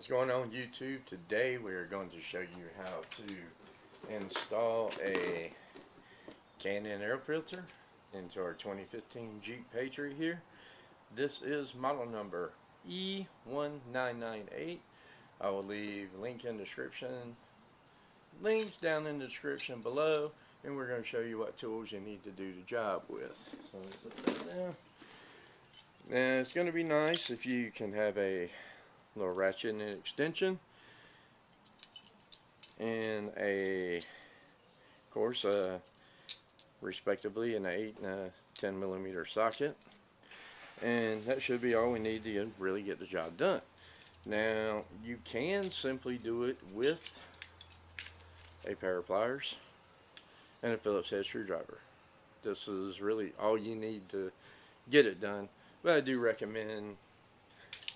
What's going on YouTube? Today we are going to show you how to install a K&N air filter into our 2015 Jeep Patriot here. This is model number E1998. I will leave a link in the description, links down in the description below, and we're going to show you what tools you need to do the job with. So let's put that down. And it's going to be nice if you can have a little ratchet and extension and of course respectively an 8 and a 10 millimeter socket, and that should be all we need to really get the job done. Now you can simply do it with a pair of pliers and a Phillips head screwdriver. This is really all you need to get it done, but I do recommend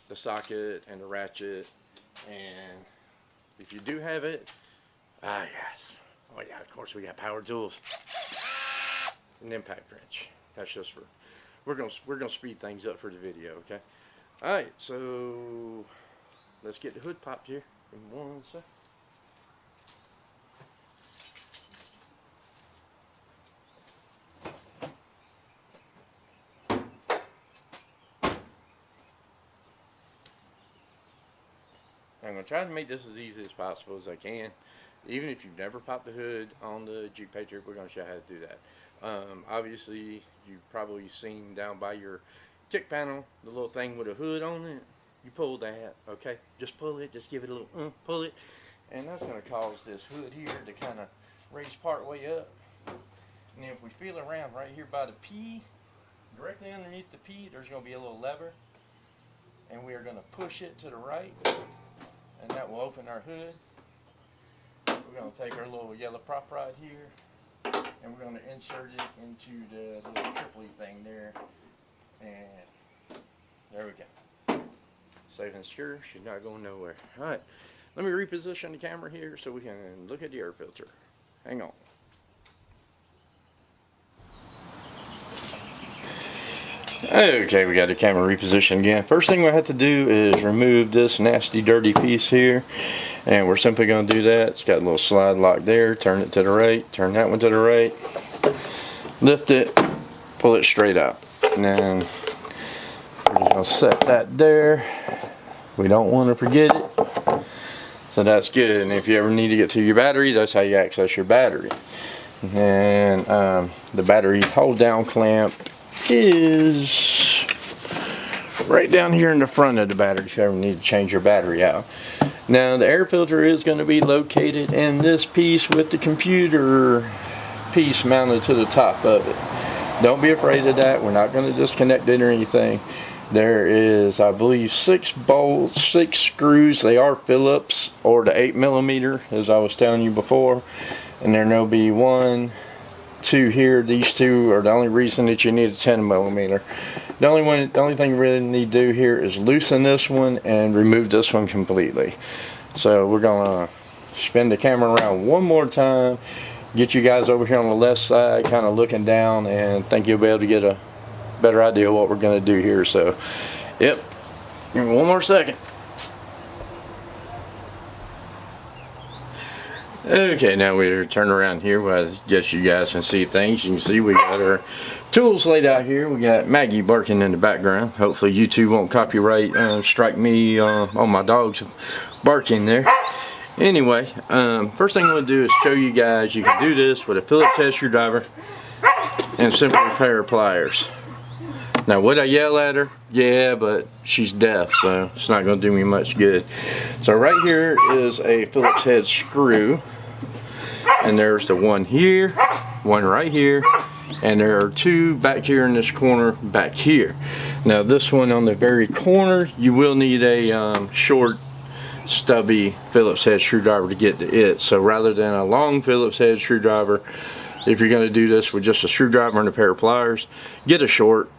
the socket and the ratchet, and if you do have it, yes, oh yeah, of course we got power tools, an impact wrench. That's just for we're gonna speed things up for the video, okay? All right, so let's get the hood popped here in 1 second. I'm going to try to make this as easy as possible as I can. Even if you've never popped the hood on the Jeep Patriot, we're going to show you how to do that. Obviously, you've probably seen down by your kick panel, the little thing with a hood on it. You pull that, okay? Just pull it, just give it a little pull it. And that's going to cause this hood here to kind of raise part way up. And if we feel around right here by the P, directly underneath the P, there's going to be a little lever. And we are going to push it to the right. And that will open our hood. We're going to take our little yellow prop rod here, and we're going to insert it into the little triply thing there, and there we go. Safe and secure, she's not going nowhere. Alright, let me reposition the camera here so we can look at the air filter. Hang on. Okay, we got the camera repositioned again. First thing we have to do is remove this nasty dirty piece here, and we're simply going to do that. It's got a little slide lock there. Turn it to the right, turn that one to the right, lift it, pull it straight out, and then we're just going to set that there. We don't want to forget it, so that's good. And if you ever need to get to your battery, that's how you access your battery. And the battery hold down clamp is right down here in the front of the battery if you ever need to change your battery out. Now the air filter is going to be located in this piece with the computer piece mounted to the top of it. Don't be afraid of that. We're not going to disconnect it or anything. There is, I believe, 6 bolts, 6 screws. They are Phillips or the 8 millimeter as I was telling you before, and there will be 1, 2 here. These 2 are the only reason that you need a 10 millimeter. The only thing you really need to do here is loosen this one and remove this one completely. So we're gonna spin the camera around one more time, get you guys over here on the left side kind of looking down, and think you'll be able to get a better idea of what we're gonna do here. So yep, give me one more second. Okay, now we're turning around here where I guess you guys can see things. You can see we got our tools laid out here. We got Maggie barking in the background. Hopefully YouTube won't copyright strike me on my dog's barking there. Anyway, first thing I'm going to do is show you guys you can do this with a Phillips head screwdriver and simple pair of pliers. Now would I yell at her? Yeah, but she's deaf, so it's not going to do me much good. So right here is a Phillips head screw, and there's the one here, one right here, and there are 2 back here in this corner back here. Now this one on the very corner, you will need a short stubby Phillips head screwdriver to get to it. So rather than a long Phillips head screwdriver, if you're going to do this with just a screwdriver and a pair of pliers, get a short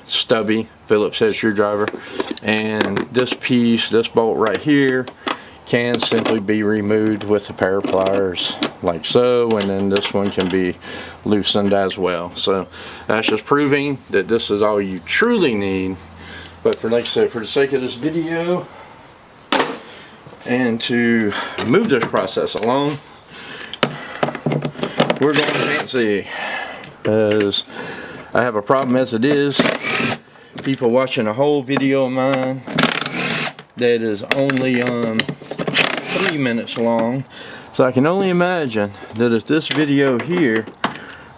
stubby Phillips head screwdriver. And this piece, this bolt right here, can simply be removed with a pair of pliers like so, and then this one can be loosened as well. So that's just proving that this is all you truly need. But for, like I said, for the sake of this video, And to move this process along, we're going fancy, as I have a problem as it is. People watching a whole video of mine that is only 3 minutes long. So I can only imagine that if this video here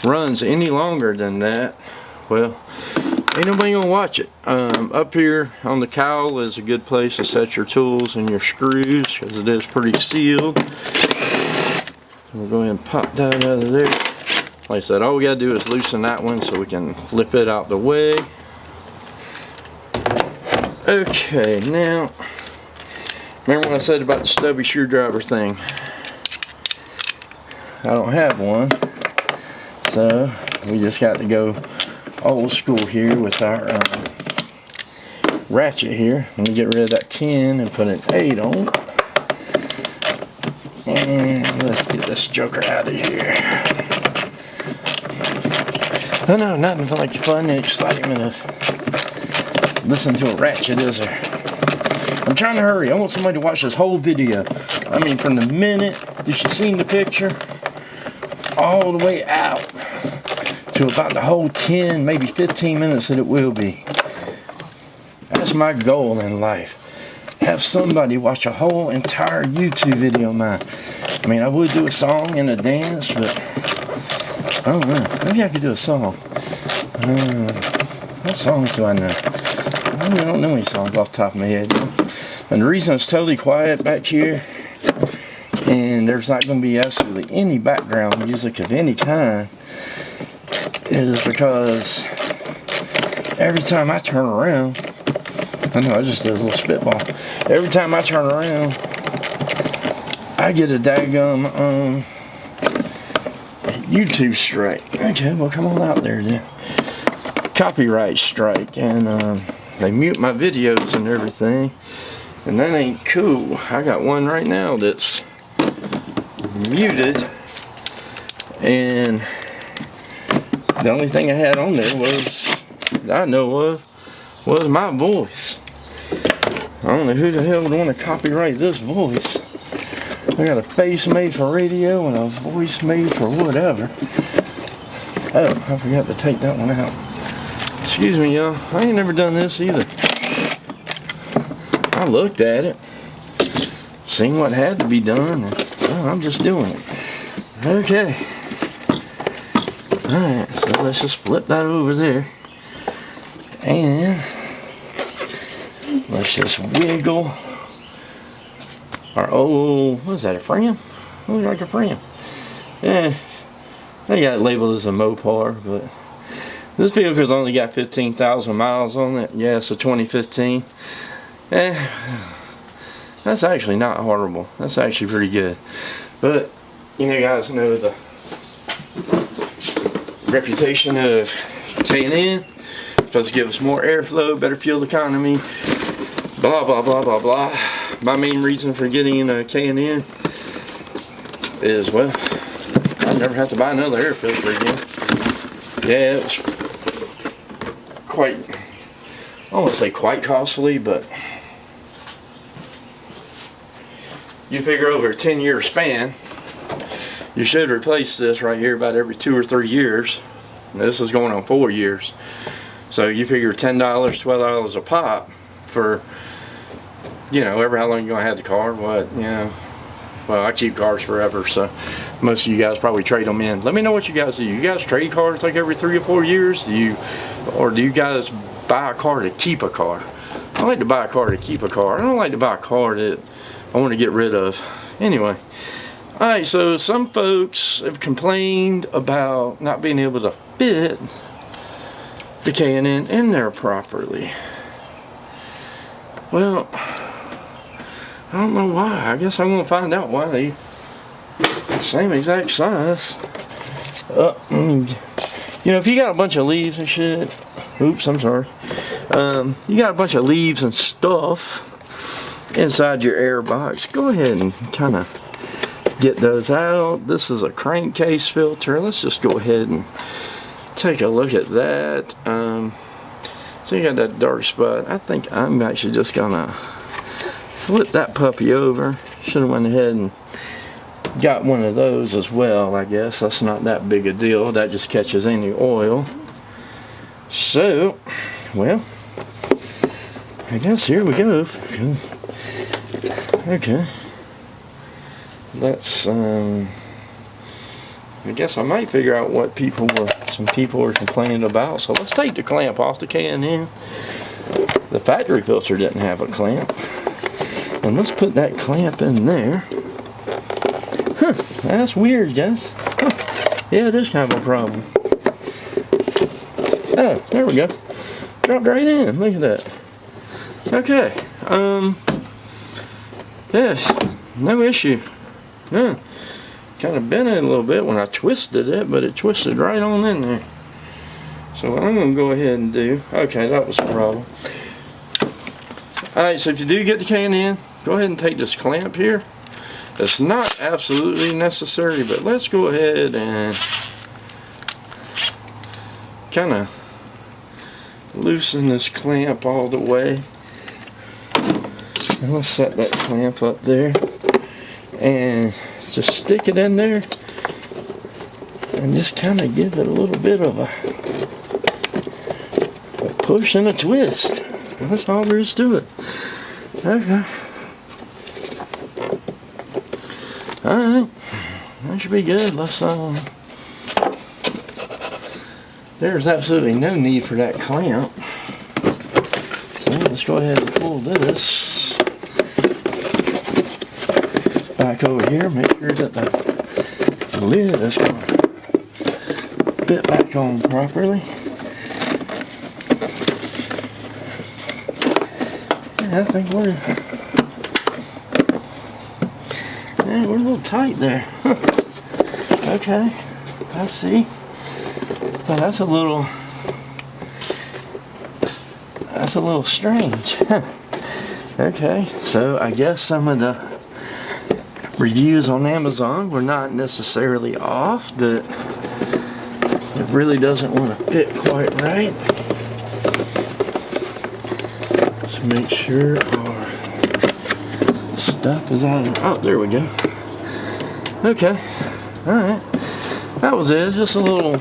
runs any longer than that, well, ain't nobody gonna watch it. Up here on the cowl is a good place to set your tools and your screws, because it is pretty sealed. We'll go ahead and pop that out of there. Like I said, all we gotta do is loosen that one so we can flip it out the way. Okay, now, remember when I said about the stubby screwdriver thing? I don't have one, so we just got to go old school here with our ratchet here. Let me get rid of that 10 and put an 8 on. And let's get this joker out of here. I know, nothing like the fun and excitement of listening to a ratchet, is there? I'm trying to hurry. I want somebody to watch this whole video. I mean, from the minute that you seen the picture all the way out to about the whole 10, maybe 15 minutes that it will be. That's my goal in life. Have somebody watch a whole entire YouTube video of mine. I mean, I would do a song and a dance, but I don't know. Maybe I could do a song. What songs do I know? I don't know any songs off the top of my head. And the reason it's totally quiet back here, and there's not going to be absolutely any background music of any kind, is because every time I turn around, I know I just did a little spitball. Every time I turn around, I get a daggum YouTube strike. Okay, well, come on out there then. Copyright strike, and they mute my videos and everything, and that ain't cool. I got one right now that's muted, and the only thing I had on there was, that I know of, was my voice. I don't know who the hell would want to copyright this voice. I got a face made for radio and a voice made for whatever. Oh, I forgot to take that one out. Excuse me, y'all. I ain't never done this either. I looked at it, seen what had to be done, and well, I'm just doing it. Okay. Alright, so let's just flip that over there. And let's just wiggle our old, what is that, a frame? Looks like a frame. Yeah, they got it labeled as a Mopar, but this vehicle's only got 15,000 miles on it. Yeah, it's a 2015. That's actually not horrible. That's actually pretty good. But you guys know the reputation of K&N. Supposed to give us more airflow, better fuel economy, blah blah blah blah blah. My main reason for getting a K&N is, well, I never have to buy another air filter again. Yeah, it was quite, I won't say quite costly, but you figure over a 10-year span, you should replace this right here about every 2 or 3 years. This is going on 4 years. So you figure $10, $12 a pop for, you know, ever how long you're going to have the car. What, you know, well, I keep cars forever, so most of you guys probably trade them in. Let me know what you guys do. You guys trade cars like every 3 or 4 years? Do you guys buy a car to keep a car? I like to buy a car to keep a car. I don't like to buy a car that I want to get rid of. Anyway. Alright, so some folks have complained about not being able to fit the K&N in there properly. Well, I don't know why. I guess I'm going to find out why. They same exact size. You know, if you got a bunch of leaves and shit, oops, I'm sorry. You got a bunch of leaves and stuff inside your air box, go ahead and kind of get those out. This is a crankcase filter. Let's just go ahead and take a look at that. So you got that dark spot. I think I'm actually just gonna flip that puppy over. Should have went ahead and got one of those as well, I guess. That's not that big a deal. That just catches any oil. So, well, I guess here we go. Okay. Let's, I guess I might figure out what some people were complaining about. So let's take the clamp off the K&N. The factory filter didn't have a clamp. And let's put that clamp in there. Huh, that's weird, guys. Huh. Yeah, it is kind of a problem. Oh, there we go. Dropped right in. Look at that. Okay. Yes, no issue. No. Kind of bent it a little bit when I twisted it, but it twisted right on in there. So what I'm going to go ahead and do, okay, that was the problem. Alright, so if you do get the K&N, go ahead and take this clamp here. It's not absolutely necessary, but let's go ahead and kind of loosen this clamp all the way. And let's set that clamp up there. And just stick it in there. And just kind of give it a little bit of a push and a twist. That's all there is to it. Okay. Alright. That should be good. Let's there's absolutely no need for that clamp. So let's go ahead and pull this back over here. Make sure that the lid is going to fit back on properly. I think we're a little tight there. Okay, I see. Well, that's a little strange. Okay, so I guess some of the reviews on Amazon were not necessarily off. That it really doesn't want to fit quite right. Make sure our stuff is out of, oh, there we go. Okay, alright, that was it. Just a little,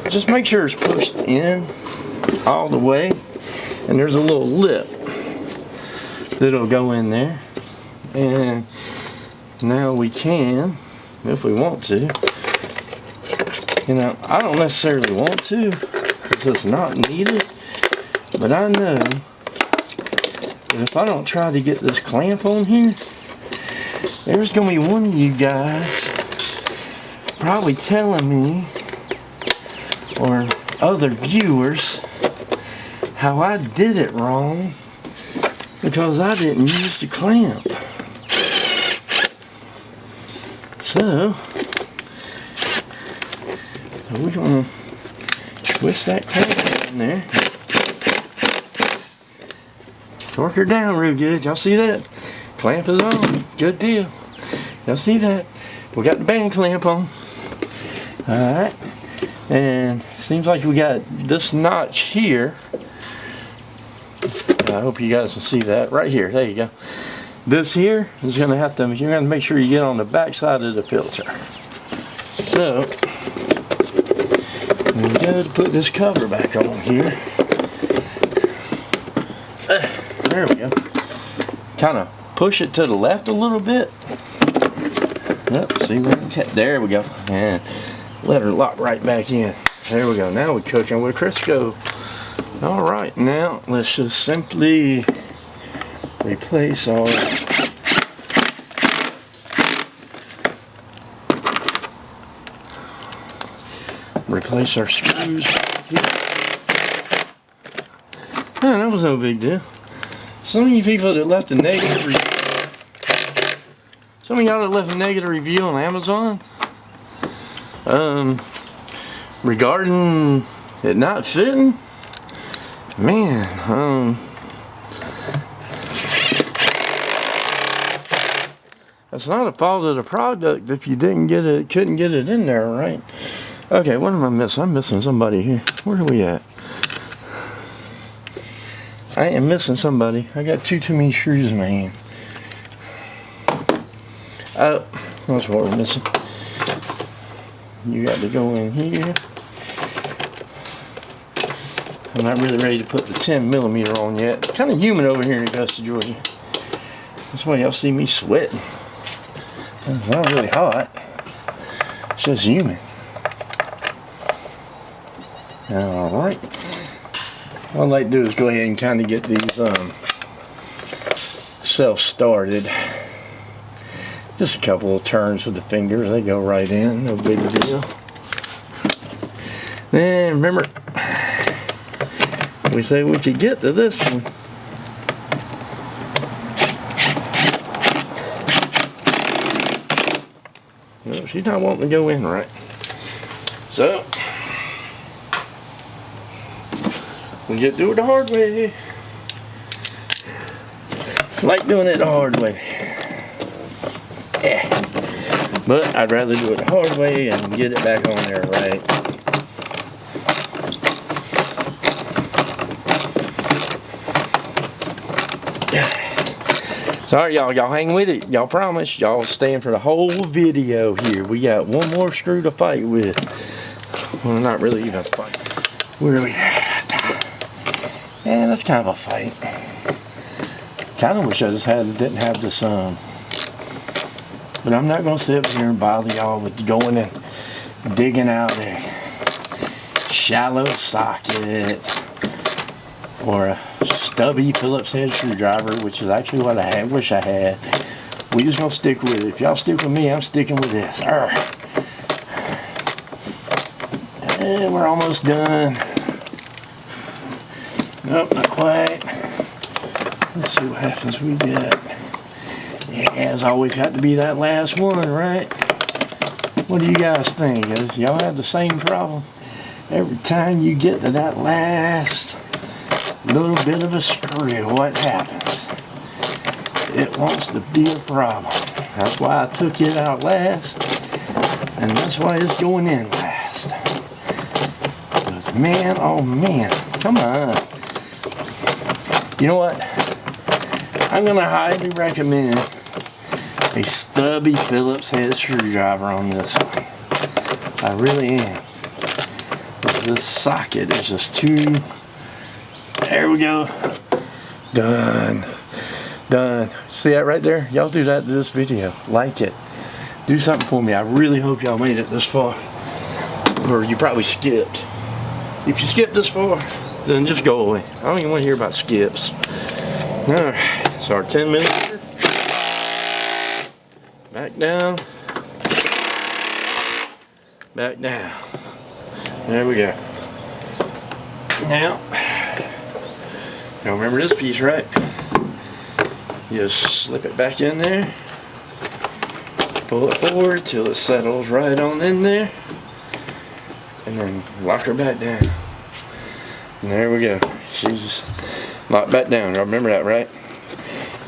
just make sure it's pushed in all the way, and there's a little lip that'll go in there, and now we can, if we want to, you know, I don't necessarily want to because it's not needed. But I know that if I don't try to get this clamp on here, there's going to be one of you guys probably telling me, or other viewers, how I did it wrong because I didn't use the clamp. So we're going to twist that clamp in there. Torque her down real good. Y'all see that? Clamp is on. Good deal. Y'all see that? We got the band clamp on. Alright. And seems like we got this notch here. I hope you guys can see that. Right here. There you go. This here is going to have to, you're going to make sure you get on the back side of the filter. So, we go to put this cover back on here. There we go. Kind of push it to the left a little bit. Yep, see where there we go. And let her lock right back in. There we go. Now we're cooking with Crisco. Alright, now let's just simply replace our screws here. Oh, that was no big deal. Some of you people that left a negative review, some of y'all that left a negative review on Amazon, regarding it not fitting, man, that's not a fault of the product if you couldn't get it in there, right? Okay, what am I missing? I'm missing somebody here. Where are we at? I am missing somebody. I got too many screws in my hand. Oh, that's what we're missing. You got to go in here. I'm not really ready to put the 10mm on yet. It's kind of humid over here in Augusta, Georgia. That's why y'all see me sweating. It's not really hot. It's just humid. Alright. What I'd like to do is go ahead and kind of get these self-started. Just a couple of turns with the fingers. They go right in. No big deal. Then remember, we say we could get to this one. No, she's not wanting to go in right. So, we get to do it the hard way. Like doing it the hard way. Yeah. But I'd rather do it the hard way and get it back on there right. Sorry y'all hang with it. Y'all promise. Y'all staying for the whole video here. We got one more screw to fight with. Well, not really even a fight. Where are we at? Yeah, that's kind of a fight. Kind of wish I just didn't have this but I'm not going to sit up here and bother y'all with going and digging out a shallow socket or a stubby Phillips head screwdriver, which is actually what I wish I had. We just going to stick with it. If y'all stick with me, I'm sticking with this. And we're almost done. Nope, not quite. Let's see what happens we get. Yeah, it's always got to be that last one, right? What do you guys think? Y'all have the same problem? Every time you get to that last little bit of a screw, what happens? It wants to be a problem. That's why I took it out last, and that's why it's going in last. Because man, oh man, come on. You know what? I'm going to highly recommend a stubby Phillips head screwdriver on this one. I really am. This socket is just too... There we go. Done. Done. See that right there? Y'all do that to this video. Like it. Do something for me. I really hope y'all made it this far. Or you probably skipped. If you skipped this far, then just go away. I don't even want to hear about skips. Alright. So our 10mm. Back down. Back down. There we go. Now, remember this piece, right? You just slip it back in there. Pull it forward till it settles right on in there. And then lock her back down. And there we go. She's locked back down. Y'all remember that, right?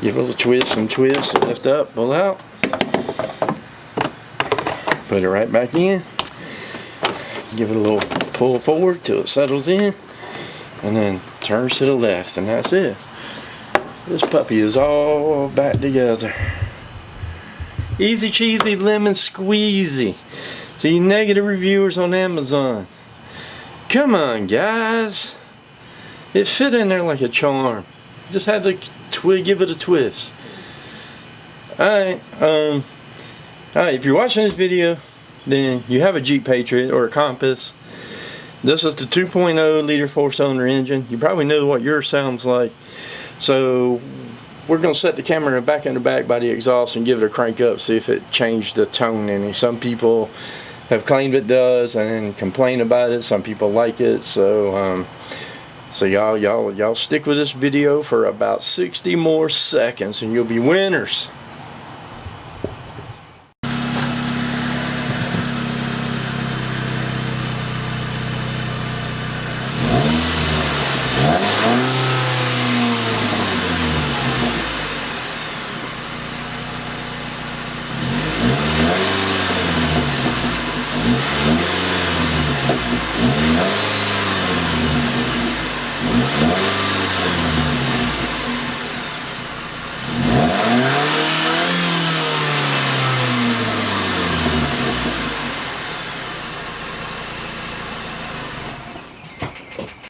Give it a little twist and twist and lift up, pull out. Put it right back in. Give it a little pull forward till it settles in. And then turns to the left, and that's it. This puppy is all back together. Easy cheesy lemon squeezy. See, negative reviewers on Amazon. Come on, guys. It fit in there like a charm. Just had to give it a twist. Alright, if you're watching this video, then you have a Jeep Patriot or a Compass. This is the 2.0 liter 4-cylinder engine. You probably know what yours sounds like. So we're going to set the camera back in the back by the exhaust and give it a crank up, see if it changed the tone any. Some people have claimed it does and then complain about it. Some people like it. So y'all stick with this video for about 60 more seconds and you'll be winners.